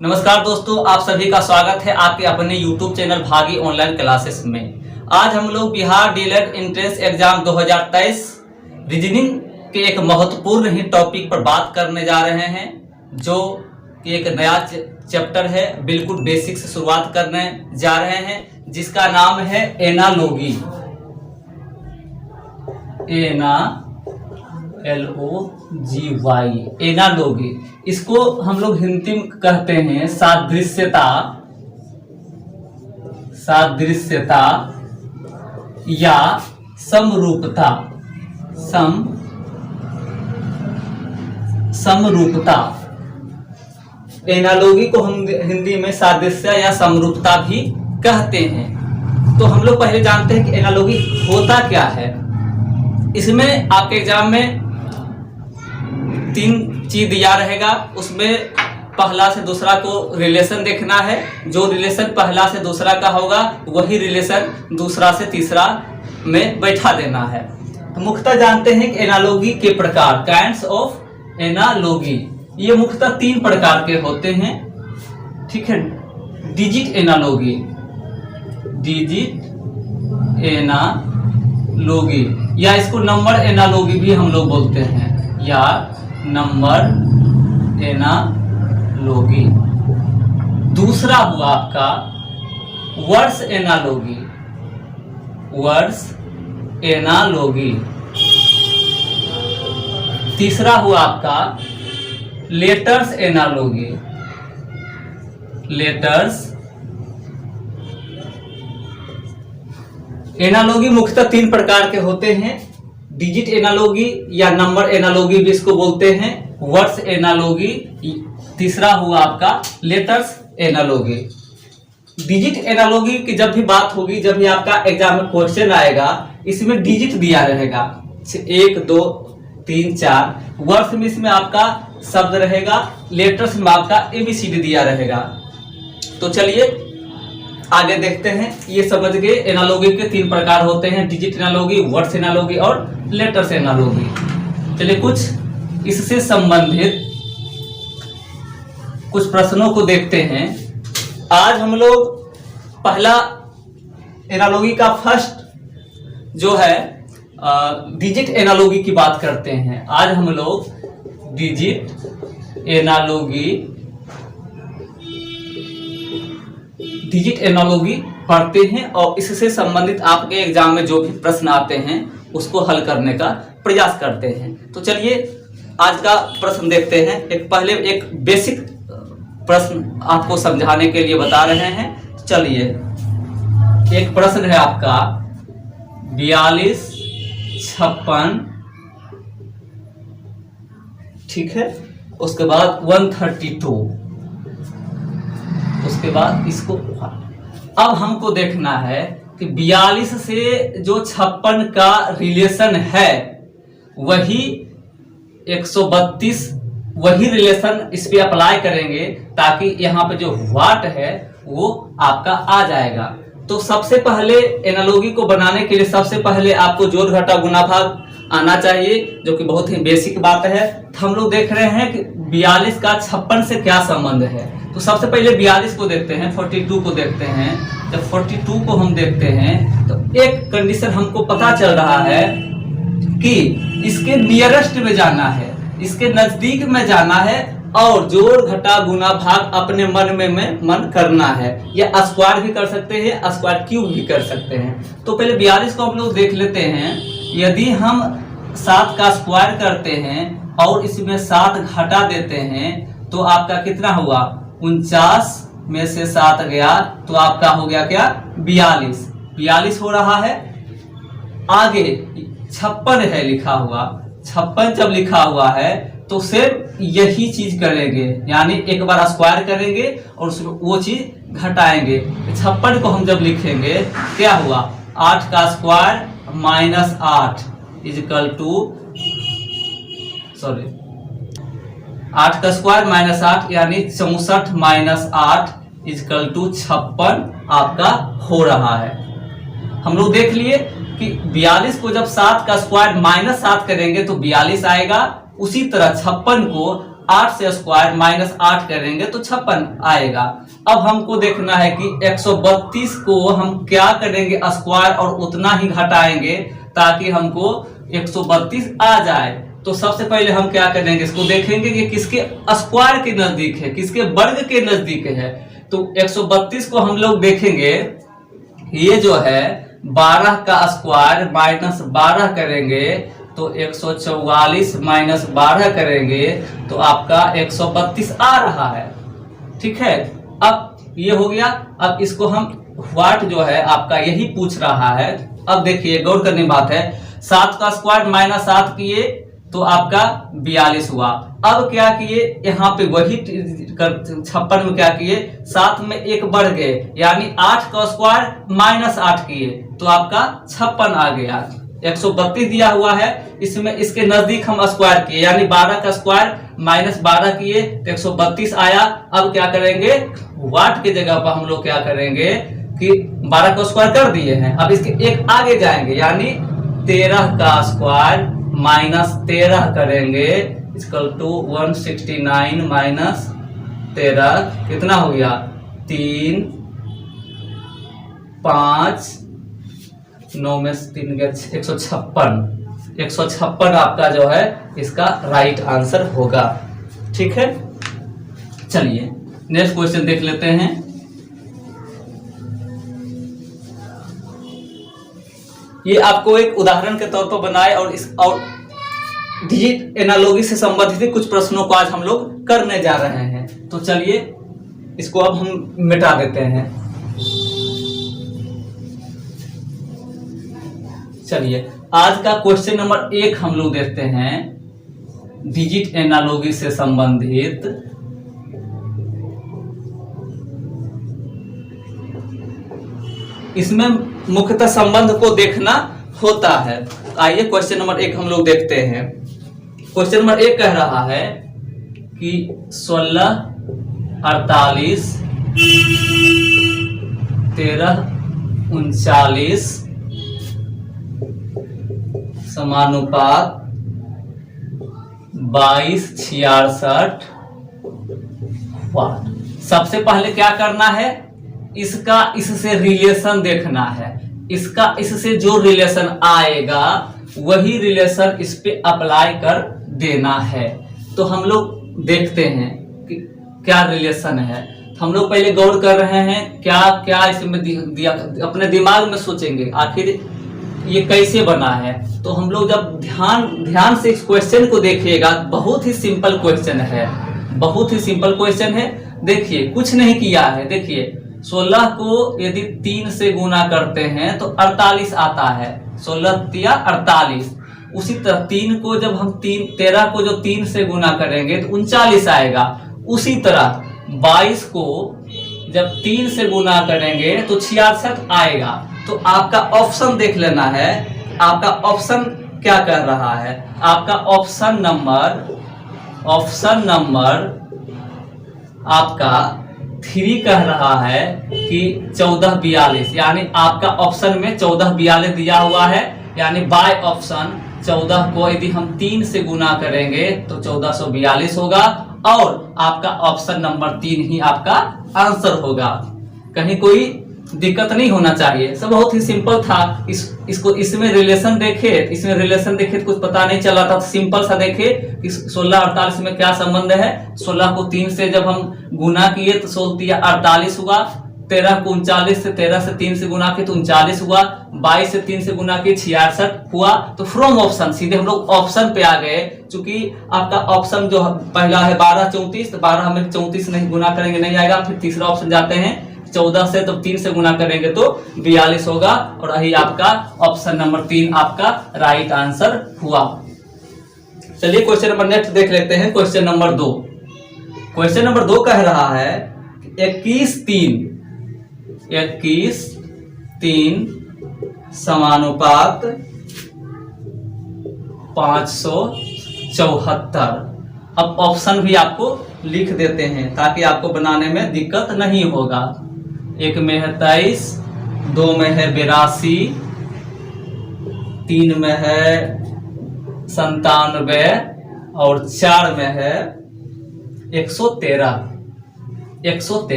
नमस्कार दोस्तों, आप सभी का स्वागत है आपके अपने YouTube चैनल भागी ऑनलाइन क्लासेस में। आज हम लोग Bihar DElEd entrance exam 2023 reasoning के एक महत्वपूर्ण ही टॉपिक पर बात करने जा रहे हैं, जो कि एक नया चैप्टर है। बिल्कुल बेसिक से शुरुआत करने जा रहे हैं, जिसका नाम है एनालॉजी। LOGY analogy. इसको हम लोग हिंदी में कहते हैं सादृश्यता या समरूपता। समरूपता एनालॉजी को हम हिंदी में सादृश्य या समरूपता भी कहते हैं। तो हम लोग पहले जानते हैं कि एनालॉजी होता क्या है। इसमें आपके एग्जाम में 3 चीज दिया रहेगा, उसमें पहला से दूसरा को रिलेशन देखना है। जो रिलेशन पहला से दूसरा का होगा वही रिलेशन दूसरा से तीसरा में बैठा देना है। तो मुख्यतः जानते हैं कि एनालॉजी के प्रकार, काइंड्स ऑफ एनालॉजी, ये मुख्यतः 3 प्रकार के होते हैं। ठीक है, डिजिट एनालॉजी, या इसको नंबर एनालॉजी भी हम लोग बोलते हैं, या नंबर एनालॉजी। दूसरा हुआ आपका वर्ड्स एनालॉजी। तीसरा हुआ आपका लेटर्स एनालॉजी मुख्यतः 3 प्रकार के होते हैं। डिजिट एनालॉजी या नंबर एनालॉजी भी इसको बोलते हैं, वर्ड्स एनालॉजी। तीसरा हुआ आपका लेटर्स एनालॉजी। डिजिट एनालॉजी की जब भी बात होगी, जब भी आपका एग्जाम में क्वेश्चन आएगा, इसमें डिजिट दिया रहेगा 1 2 3 4। वर्ड्स में इसमें आपका शब्द रहेगा, लेटर्स में आपका ABCD दिया रहेगा। तो चलिए आगे देखते हैं। ये समझ गए एनालॉजी के 3 प्रकार होते हैं, डिजिट एनालॉजी, वर्ड्स एनालॉजी और लेटर्स एनालॉजी। चलिए कुछ इससे संबंधित कुछ प्रश्नों को देखते हैं। आज हम लोग पहला एनालॉजी का फर्स्ट जो है डिजिट एनालॉजी की बात करते हैं। आज हम लोग डिजिट एनालॉजी पढ़ते हैं और इससे संबंधित आपके एग्जाम में जो भी प्रश्न आते हैं उसको हल करने का प्रयास करते हैं। तो चलिए आज का प्रश्न देखते हैं। पहले एक बेसिक प्रश्न आपको समझाने के लिए बता रहे हैं। चलिए, एक प्रश्न है आपका 42 56, ठीक है, उसके बाद 132, उसके बाद इसको अब हमको देखना है कि 42 से जो 56 का रिलेशन है वही 132 वही रिलेशन इस पे अप्लाई करेंगे, ताकि यहाँ पे जो वाट है वो आपका आ जाएगा। तो सबसे पहले एनालॉजी को बनाने के लिए सबसे पहले आपको जोड़ घटा गुना भाग आना चाहिए, जो कि बहुत ही बेसिक बात है। तो हम लोग देख रहे हैं कि 42 का 56 से क्या संबंध है। तो सबसे पहले 42 को देखते हैं, 42 को देखते हैं। जब 42 को हम देखते हैं तो एक कंडीशन हमको पता चल रहा है कि इसके नियरेस्ट में जाना है, इसके नजदीक में जाना है और जोड़ घटा गुना भाग अपने मन करना है। या स्क्वायर भी कर सकते हैं, स्क्वायर क्यूब भी कर सकते हैं। तो पहले 42 को हम लोग देख लेते हैं। यदि हम 7 का स्क्वायर करते हैं और इसमें 7 घटा देते हैं तो आपका कितना हुआ, 49 में से 7 गया तो आपका हो गया क्या, 42 हो रहा है। आगे 56 है लिखा हुआ, 56 जब लिखा हुआ है तो सिर्फ यही चीज करेंगे, यानी एक बार स्क्वायर करेंगे और उसमें वो चीज घटाएंगे। 56 को हम जब लिखेंगे क्या हुआ, 8 का स्क्वायर माइनस 8 इजकल टू 8 का स्क्वायर माइनस 8 यानी 64 माइनस 8 इजकल टू 56 आपका हो रहा है। हम लोग देख लिए कि 42 को जब 7 का स्क्वायर माइनस 7 करेंगे तो 42 आएगा। उसी तरह 56 को 8 से स्क्वायर माइनस 8 करेंगे तो 56 आएगा। अब हमको देखना है कि 132 को हम क्या करेंगे, स्क्वायर और उतना ही घटाएंगे ताकि हमको 132 आ जाए। तो सबसे पहले हम क्या करेंगे, इसको देखेंगे कि किसके स्क्वायर के नजदीक है, किसके वर्ग के नजदीक है। तो 132 को हम लोग देखेंगे, ये जो है 12 का स्क्वायर माइनस 12 करेंगे तो 144 माइनस 12 करेंगे तो आपका 132 आ रहा है। ठीक है, अब ये हो गया। अब इसको हम व्हाट जो है आपका यही पूछ रहा है। अब देखिए गौर करने बात है, 7 का स्क्वायर माइनस 7 किए तो आपका 42 हुआ। अब क्या किए, यहाँ पे वही 56 में क्या किए, 7 में 1 बढ़ गए, यानी 8 का स्क्वायर माइनस 8 किए तो आपका 56 आ गया। 132 दिया हुआ है, इसमें इसके नजदीक हम स्क्वायर किए, यानी 12 का स्क्वायर माइनस 12 किए तो 132 आया। अब क्या करेंगे, वाट के जगह पर हम लोग क्या करेंगे कि 12 का स्क्वायर कर दिए हैं, अब इसके एक आगे जाएंगे, यानी 13 का स्क्वायर माइनस 13 करेंगे इक्वल टू 169 माइनस 13 कितना हो गया, 3 5 9 में 3 गया 156। 156 आपका जो है इसका राइट आंसर होगा। ठीक है, चलिए नेक्स्ट क्वेश्चन देख लेते हैं। ये आपको एक उदाहरण के तौर पर बनाए और डिजिट एनालॉजी से संबंधित कुछ प्रश्नों को आज हम लोग करने जा रहे हैं। तो चलिए इसको अब हम मिटा देते हैं। चलिए आज का क्वेश्चन नंबर 1 हम लोग देखते हैं, डिजिट एनालॉजी से संबंधित। इसमें मुख्यतः संबंध को देखना होता है। आइए क्वेश्चन नंबर 1 हम लोग देखते हैं। क्वेश्चन नंबर 1 कह रहा है कि 16 48 13 39 समानुपात 22 66 वाट। सबसे पहले क्या करना है, इसका इससे रिलेशन देखना है। इसका इससे जो रिलेशन आएगा वही रिलेशन इस पे अप्लाई कर देना है। तो हम लोग देखते हैं कि क्या रिलेशन है। हम लोग पहले गौर कर रहे हैं क्या क्या इसमें दिया, अपने दिमाग में सोचेंगे आखिर ये कैसे बना है। तो हम लोग जब ध्यान से इस क्वेश्चन को देखिएगा, बहुत ही सिंपल क्वेश्चन है, बहुत ही सिंपल क्वेश्चन है। देखिए कुछ नहीं किया है, देखिए 16 को यदि 3 से गुना करते हैं तो 48 आता है, 16 या 48। उसी तरह 3 को जब हम 13 को जो 3 से गुना करेंगे तो 39 आएगा। उसी तरह 22 को जब 3 से गुना करेंगे तो 66 आएगा। तो आपका ऑप्शन देख लेना है, आपका ऑप्शन क्या कर रहा है। आपका ऑप्शन नंबर आपका 3 कह रहा है कि 1442, यानी आपका ऑप्शन में 1442 दिया हुआ है, यानी बाय ऑप्शन 14 को यदि हम 3 से गुना करेंगे तो 1442 होगा और आपका ऑप्शन नंबर 3 ही आपका आंसर होगा। कहीं कोई दिक्कत नहीं होना चाहिए, सब बहुत ही सिंपल था। इसको इसमें रिलेशन देखे तो कुछ पता नहीं चला था। तो सिंपल सा देखे कि 16 48 में क्या संबंध है। 16 को 3 से जब हम गुना किए तो 16 48 हुआ, 13 को 39 से 13 से 3 से गुना किए तो 39 हुआ, 22 से 3 से गुना किए 66 हुआ। तो फ्रॉम ऑप्शन सीधे हम लोग ऑप्शन पे आ गए। चूंकि आपका ऑप्शन जो पहला है 12 34, तो 12 में 34 नहीं गुना करेंगे नहीं आएगा। फिर तीसरा ऑप्शन जाते हैं 14 से, तो 3 से गुना करेंगे तो 42 होगा और यही आपका ऑप्शन नंबर 3 आपका राइट आंसर हुआ। चलिए क्वेश्चन नंबर नेक्स्ट देख लेते हैं। Question number 2। क्वेश्चन नंबर 2 कह रहा है 21 3 समानुपात 574। अब ऑप्शन भी आपको लिख देते हैं ताकि आपको बनाने में दिक्कत नहीं होगा। 1 में है 23, 2 में है 82, 3 में है 97 और 4 में है 113।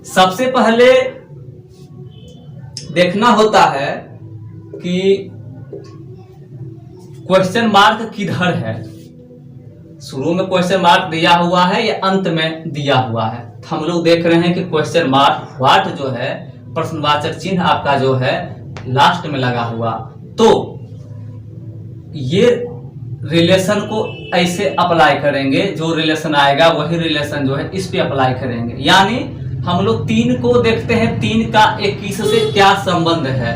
सबसे पहले देखना होता है कि क्वेश्चन मार्क किधर है। शुरू में क्वेश्चन मार्क दिया हुआ है या अंत में दिया हुआ है। तो हम लोग देख रहे हैं कि क्वेश्चन मार्क व्हाट जो है, प्रश्नवाचक चिन्ह आपका जो है लास्ट में लगा हुआ। तो ये रिलेशन को ऐसे अप्लाई करेंगे, जो रिलेशन आएगा वही रिलेशन जो है इस पे अप्लाई करेंगे। यानी हम लोग 3 को देखते हैं, 3 का 21 से क्या संबंध है।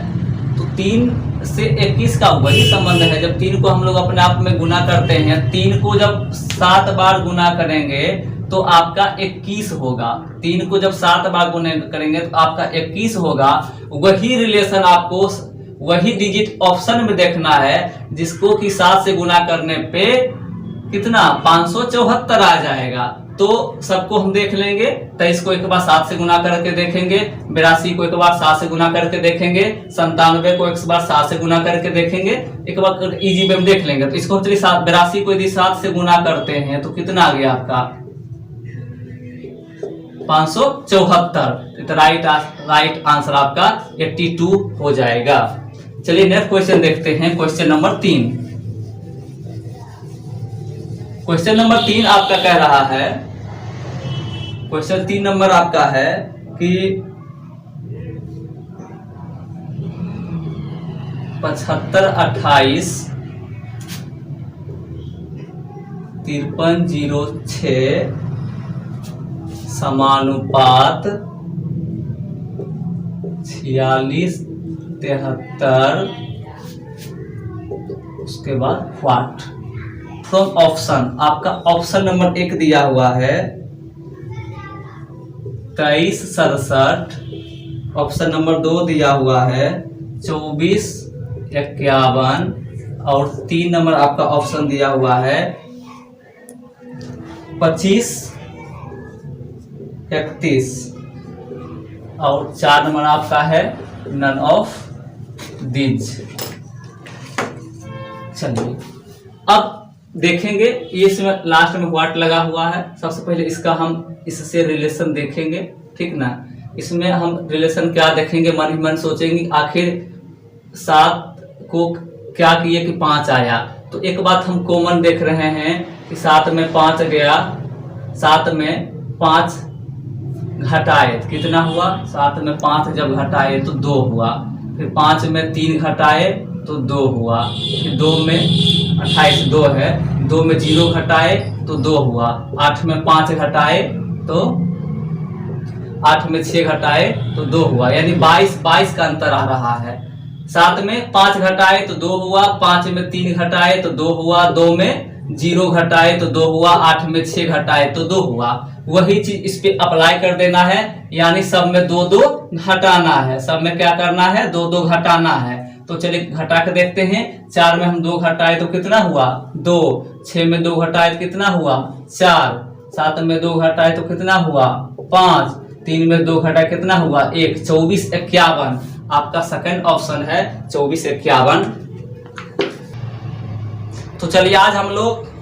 तो 3 से 21 का वही संबंध है। जब 3 को हम लोग अपने आप में गुना करते हैं, 3 को जब 7 बार गुना करेंगे तो आपका 21 होगा। 3 को जब 7 बार गुना करेंगे तो आपका 21 होगा। वही रिलेशन आपको वही डिजिट ऑप्शन में देखना है, जिसको कि 7 से गुना करने पे कितना 574 आ जाएगा। तो सबको हम देख लेंगे। 23 को एक बार 7 से गुना करके देखेंगे, 82 को एक बार 7 से गुना करके देखेंगे, 97 को एक बार 7 से गुना करके देखेंगे। एक बार इजी में देख लेंगे। तो इसको चलिए 82 को यदि 7 से गुना करते हैं तो कितना आ गया आपका 574। राइट आंसर आपका 82 हो जाएगा। चलिए नेक्स्ट क्वेश्चन देखते हैं। Question number 3। क्वेश्चन नंबर 3 आपका कह रहा है, क्वेश्चन 3 नंबर आपका है कि 75, 28, 5306 समानुपात 46, 73, उसके बाद व्हाट फ्रॉम ऑप्शन। आपका ऑप्शन नंबर 1 दिया हुआ है 23, 67। ऑप्शन नंबर 2 दिया हुआ है 24, 51 और 3 नंबर आपका ऑप्शन दिया हुआ है 25, 31 और 4 नंबर आपका है नन ऑफ दीज। चलिए अब देखेंगे, ये इसमें लास्ट में व्हाट लगा हुआ है। सबसे पहले इसका हम इससे रिलेशन देखेंगे, ठीक ना। इसमें हम रिलेशन क्या देखेंगे, मन ही मन सोचेंगे आखिर 7 को क्या किए कि 5 आया। तो एक बात हम कॉमन देख रहे हैं कि 7 में 5 गया, 7 में 5 घटाए तो कितना हुआ, 7 में 5 जब घटाए तो 2 हुआ, फिर 5 में 3 घटाए तो 2 हुआ, फिर 2 में 28 2 है, 2 में 0 घटाए तो 2 हुआ, 8 में 5 घटाए तो 8 में 6 घटाए तो 2 हुआ, यानी 22 का अंतर आ रहा है। 7 में 5 घटाए तो 2 हुआ, 5 में 3 घटाए तो 2 हुआ, 2 में 0 घटाए तो 2 हुआ, 8 में 6 घटाए तो 2 हुआ। वही चीज इस पे अप्लाई कर देना है, यानी सब में 2 घटाना है। सब में क्या करना है, 2 घटाना है। तो चलिए घटा के देखते हैं। 4 में हम 2 घटाए तो कितना हुआ 2, 6 में 2 घटाए तो कितना हुआ 4, 7 में 2 घटाए तो कितना हुआ 5, 3 में 2 घटाए कितना हुआ 1, 24, 51 आपका सेकंड ऑप्शन है 24, 51। तो चलिए आज हम लोग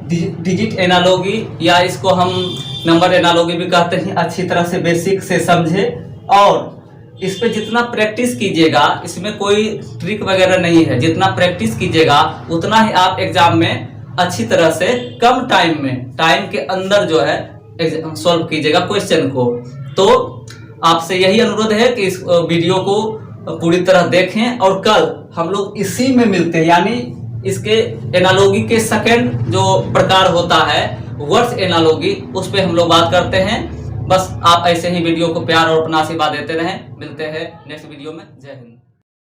डिजिट एनालॉजी या इसको हम नंबर एनालॉजी भी कहते हैं, अच्छी तरह से बेसिक से समझे और इस पे जितना प्रैक्टिस कीजिएगा, इसमें कोई ट्रिक वगैरह नहीं है, जितना प्रैक्टिस कीजिएगा उतना ही आप एग्जाम में अच्छी तरह से कम टाइम के अंदर जो है सॉल्व कीजिएगा क्वेश्चन को। तो आपसे यही अनुरोध है कि इस वीडियो को पूरी तरह देखें और कल हम लोग इसी में मिलते हैं, यानी इसके एनालॉजी के सेकंड जो प्रकार होता है वर्ड्स एनालॉजी, उस पे हम लोग बात करते हैं। बस आप ऐसे ही वीडियो को प्यार और अपना आशीर्वाद देते रहें। मिलते हैं नेक्स्ट वीडियो में। जय हिंद।